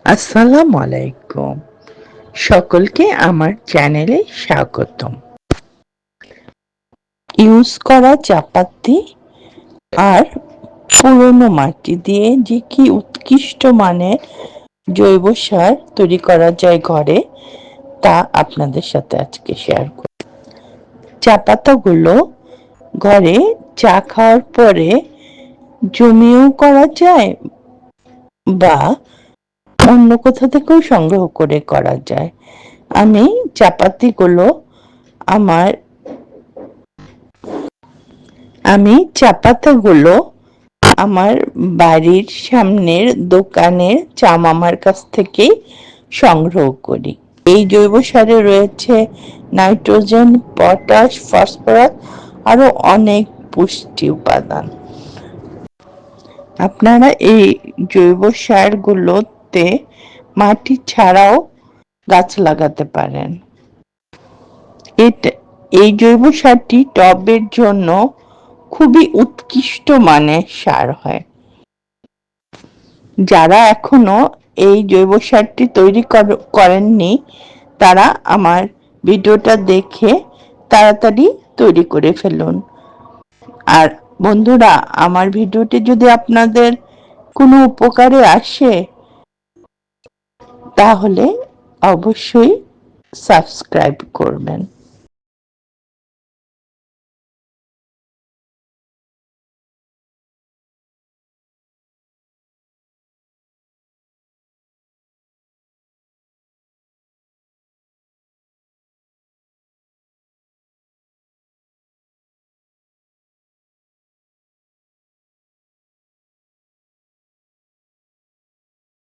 আসসালামু আলাইকুম। সকলকে আমার চ্যানেলে স্বাগতম। ইউজ করা চাপাতি আর পুরনো মাটি দিয়ে যে কি উৎকৃষ্ট মানের জৈব সার তৈরি করা যায় ঘরে, তা আপনাদের সাথে আজকে শেয়ার করব। চা পাতাগুলো ঘরে চা খাওয়ার পরে জমিয়েও করা যায় বা অন্য কোথা থেকেও সংগ্রহ করে করা যায়। আমি চাপাতিগুলো আমার আমি চা পাতাগুলো আমার বাড়ির সামনের দোকানের চা মামার কাছ থেকেই সংগ্রহ করি। এই জৈব সারে রয়েছে নাইট্রোজেন, পটাশ, ফসফরাস আরো অনেক পুষ্টি উপাদান। আপনারা এই জৈব সারগুলোতে মাটি ছাড়াও গাছ লাগাতে পারেন। এটা এই জৈব সারটি টবের জন্য খুবই উৎকৃষ্ট মানের সার হয়। যারা এখনো এই জৈব সারটি তৈরি করেননি, তারা আমার ভিডিওটা দেখে তাড়াতাড়ি তৈরি করে ফেলুন। আর বন্ধুরা, আমার ভিডিওটি যদি আপনাদের কোনো উপকারে আসে, তাহলে অবশ্যই সাবস্ক্রাইব করবেন।